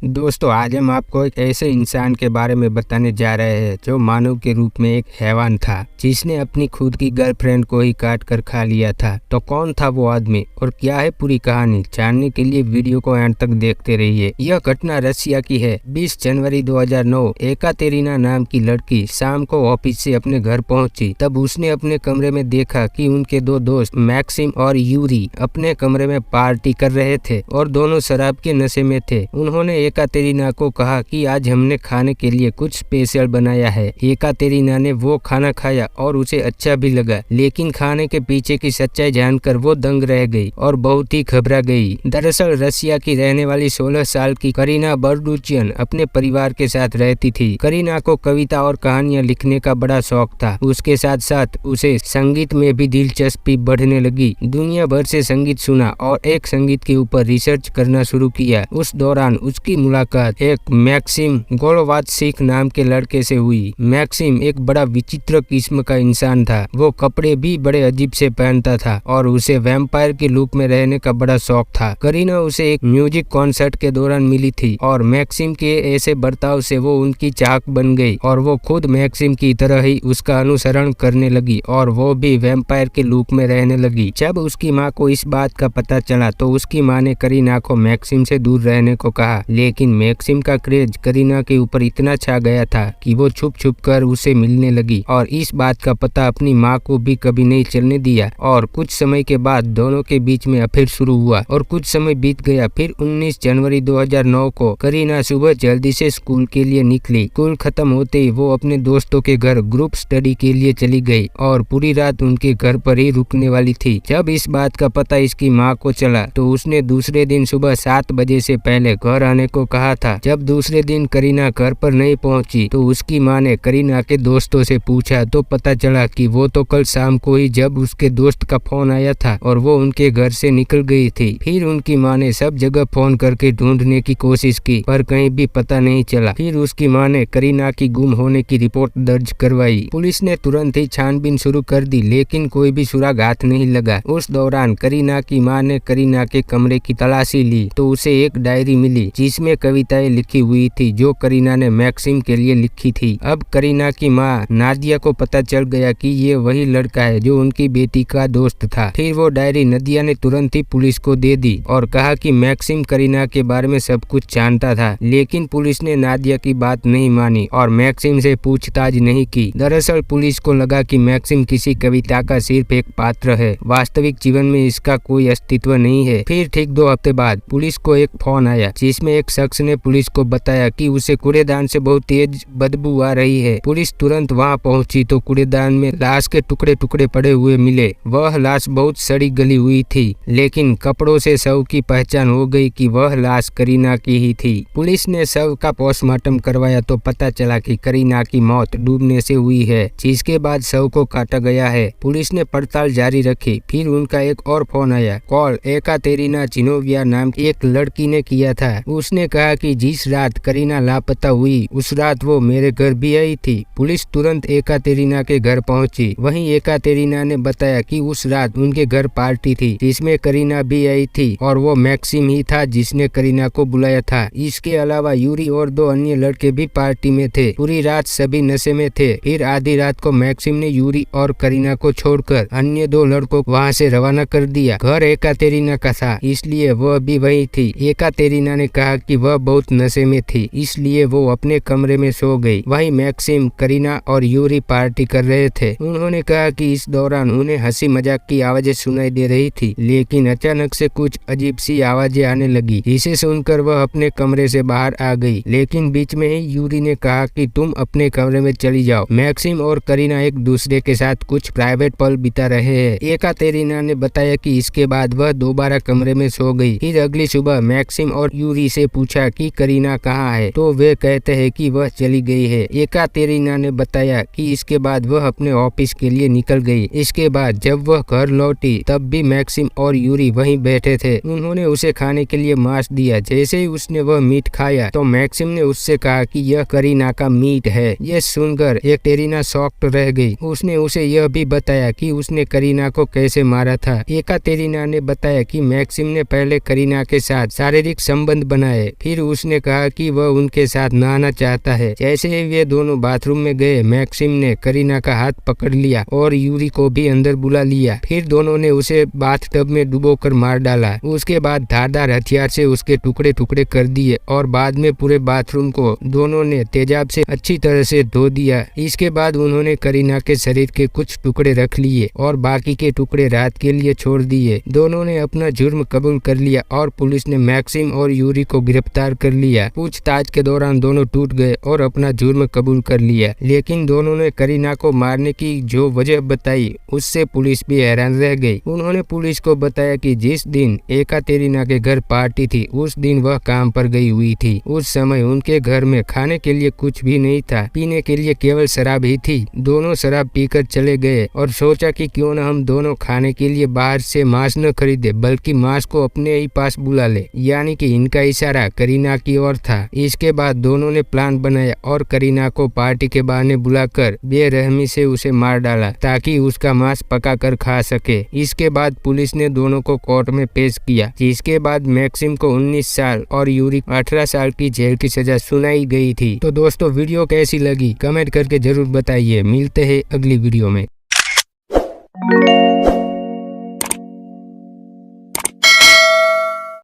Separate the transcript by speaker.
Speaker 1: दोस्तों, आज हम आपको एक ऐसे इंसान के बारे में बताने जा रहे हैं जो मानव के रूप में एक हैवान था, जिसने अपनी खुद की गर्लफ्रेंड को ही काट कर खा लिया था। तो कौन था वो आदमी और क्या है पूरी कहानी, जानने के लिए वीडियो को एंड तक देखते रहिए। यह घटना रशिया की है। 20 जनवरी 2009 एकातेरिना नाम की लड़की शाम को ऑफिस से अपने घर पहुंची। तब उसने अपने कमरे में देखा कि उनके दो दोस्त मैक्सिम और यूरी अपने कमरे में पार्टी कर रहे थे और दोनों शराब के नशे में थे। उन्होंने एकातेरिना को कहा कि आज हमने खाने के लिए कुछ स्पेशल बनाया है। एकातेरिना ने वो खाना खाया और उसे अच्छा भी लगा, लेकिन खाने के पीछे की सच्चाई जानकर वो दंग रह गई और बहुत ही घबरा गई। दरअसल रशिया की रहने वाली 16 साल की करीना बर्डुचियन अपने परिवार के साथ रहती थी। करीना को कविता और कहानियां लिखने का बड़ा शौक था। उसके साथ साथ उसे संगीत में भी दिलचस्पी बढ़ने लगी। दुनिया भर से संगीत सुना और एक संगीत के ऊपर रिसर्च करना शुरू किया। उस दौरान उसकी मुलाकात एक मैक्सिम गोलोवात्सिक नाम के लड़के से हुई। मैक्सिम एक बड़ा विचित्र किस्म का इंसान था। वो कपड़े भी बड़े अजीब से पहनता था और उसे वैम्पायर के लुक में रहने का बड़ा शौक था। करीना उसे एक म्यूजिक कॉन्सर्ट के दौरान मिली थी और मैक्सिम के ऐसे बर्ताव से वो उनकी चाहक बन गई और वो खुद मैक्सिम की तरह ही उसका अनुसरण करने लगी और वो भी वैम्पायर के लुक में रहने लगी। जब उसकी माँ को इस बात का पता चला तो उसकी माँ ने करीना को मैक्सिम से दूर रहने को कहा, लेकिन मैक्सिम का क्रेज करीना के ऊपर इतना छा गया था कि वो छुप छुप कर उसे मिलने लगी और इस बात का पता अपनी माँ को भी कभी नहीं चलने दिया। और कुछ समय के बाद दोनों के बीच में अफेयर शुरू हुआ और कुछ समय बीत गया। फिर 19 जनवरी 2009 को करीना सुबह जल्दी से स्कूल के लिए निकली। स्कूल खत्म होते ही वो अपने दोस्तों के घर ग्रुप स्टडी के लिए चली गई और पूरी रात उनके घर पर ही रुकने वाली थी। जब इस बात का पता इसकी माँ को चला तो उसने दूसरे दिन सुबह 7 बजे से पहले घर आने को कहा था। जब दूसरे दिन करीना घर पर नहीं पहुंची तो उसकी माँ ने करीना के दोस्तों से पूछा तो पता चला कि वो तो कल शाम को ही जब उसके दोस्त का फोन आया था और वो उनके घर से निकल गई थी। फिर उनकी माँ ने सब जगह फोन करके ढूंढने की कोशिश की पर कहीं भी पता नहीं चला। फिर उसकी माँ ने करीना की गुम होने की रिपोर्ट दर्ज करवाई। पुलिस ने तुरंत ही छानबीन शुरू कर दी, लेकिन कोई भी सुराग हाथ नहीं लगा। उस दौरान करीना की माँ ने करीना के कमरे की तलाशी ली तो उसे एक डायरी मिली जिसमें कविताएं लिखी हुई थी जो करीना ने मैक्सिम के लिए लिखी थी। अब करीना की माँ नादिया को पता चल गया कि ये वही लड़का है जो उनकी बेटी का दोस्त था। फिर वो डायरी नादिया ने तुरंत ही पुलिस को दे दी और कहा कि मैक्सिम करीना के बारे में सब कुछ जानता था, लेकिन पुलिस ने नादिया की बात नहीं मानी और मैक्सिम से पूछताछ नहीं की। दरअसल पुलिस को लगा कि मैक्सिम किसी कविता का सिर्फ एक पात्र है, वास्तविक जीवन में इसका कोई अस्तित्व नहीं है। फिर ठीक 2 हफ्ते बाद पुलिस को एक फोन आया जिसमें एक शख्स ने पुलिस को बताया कि उसे कूड़ेदान से बहुत तेज बदबू आ रही है। पुलिस तुरंत वहां पहुंची तो कूड़ेदान में लाश के टुकड़े टुकड़े पड़े हुए मिले। वह लाश बहुत सड़ी गली हुई थी, लेकिन कपड़ों से शव की पहचान हो गई कि वह लाश करीना की ही थी। पुलिस ने शव का पोस्टमार्टम करवाया तो पता चला कि करीना की मौत डूबने से हुई है, जिसके बाद शव को काटा गया है। पुलिस ने पड़ताल जारी रखी। फिर उनका एक और फोन आया। कॉल एकातेरिना चिनोविया नाम की एक लड़की ने किया था। उसने कहा कि जिस रात करीना लापता हुई उस रात वो मेरे घर भी आई थी। पुलिस तुरंत एकातेरिना के घर पहुंची। वहीं एकातेरिना ने बताया कि उस रात उनके घर पार्टी थी जिसमें करीना भी आई थी और वो मैक्सिम ही था जिसने करीना को बुलाया था। इसके अलावा यूरी और 2 अन्य लड़के भी पार्टी में थे। पूरी रात सभी नशे में थे। फिर आधी रात को मैक्सिम ने यूरी और करीना को छोड़कर अन्य 2 लड़कों को वहां से रवाना कर दिया। घर एकातेरिना का था इसलिए वह भी वही थी। एकातेरिना ने कहा कि वह बहुत नशे में थी इसलिए वो अपने कमरे में सो गई। वहीं मैक्सिम, करीना और यूरी पार्टी कर रहे थे। उन्होंने कहा कि इस दौरान उन्हें हंसी मजाक की आवाजें सुनाई दे रही थी, लेकिन अचानक से कुछ अजीब सी आवाजें आने लगी जिसे सुनकर वह अपने कमरे से बाहर आ गई। लेकिन बीच में ही यूरी ने कहा कि तुम अपने कमरे में चली जाओ। मैक्सिम और करीना एक दूसरे के साथ कुछ प्राइवेट पल बिता रहे हैं। एकातेरिना ने बताया कि इसके बाद वह दोबारा कमरे में सो गई। फिर अगली सुबह मैक्सिम और यूरी से पूछा कि करीना कहाँ है तो वे कहते हैं कि वह चली गई है। एकातेरिना ने बताया कि इसके बाद वह अपने ऑफिस के लिए निकल गई। इसके बाद जब वह घर लौटी तब भी मैक्सिम और यूरी वहीं बैठे थे। उन्होंने उसे खाने के लिए मांस दिया। जैसे ही उसने वह मीट खाया तो मैक्सिम ने उससे कहा कि यह करीना का मीट है। यह सुनकर एकातेरिना शॉक्ड रह गई। उसने उसे यह भी बताया कि उसने करीना को कैसे मारा था। एकातेरिना ने बताया कि मैक्सिम ने पहले करीना के साथ शारीरिक संबंध बनाए फिर उसने कहा कि वह उनके साथ नहाना चाहता है। जैसे ही वे दोनों बाथरूम में गए, मैक्सिम ने करीना का हाथ पकड़ लिया और यूरी को भी अंदर बुला लिया। फिर दोनों ने उसे बाथटब में डुबोकर मार डाला। उसके बाद धारदार हथियार से उसके टुकड़े टुकड़े कर दिए और बाद में पूरे बाथरूम को दोनों ने तेजाब से अच्छी तरह से धो दिया। इसके बाद उन्होंने करीना के शरीर के कुछ टुकड़े रख लिए और बाकी के टुकड़े रात के लिए छोड़ दिए। दोनों ने अपना जुर्म कबूल कर लिया और पुलिस ने मैक्सिम और यूरी को गिरफ्तार कर लिया। पूछताछ के दौरान दोनों टूट गए और अपना जुर्म कबूल कर लिया, लेकिन दोनों ने करीना को मारने की जो वजह बताई उससे पुलिस भी हैरान रह गई। उन्होंने पुलिस को बताया कि जिस दिन एकातेरिना के घर पार्टी थी उस दिन वह काम पर गई हुई थी। उस समय उनके घर में खाने के लिए कुछ भी नहीं था, पीने के लिए केवल शराब ही थी। दोनों शराब पीकर चले गए और सोचा कि क्यों न हम दोनों खाने के लिए बाहर से मांस न खरीदे बल्कि मांस को अपने ही पास बुला ले, यानी कि इनका इशारा करीना की ओर था। इसके बाद दोनों ने प्लान बनाया और करीना को पार्टी के बहाने बुलाकर बेरहमी से उसे मार डाला ताकि उसका मांस पका कर खा सके। इसके बाद पुलिस ने दोनों को कोर्ट में पेश किया, जिसके बाद मैक्सिम को 19 साल और यूरी 18 साल की जेल की सजा सुनाई गई थी। तो दोस्तों वीडियो कैसी लगी कमेंट करके जरूर बताइए। मिलते हैं अगली वीडियो में।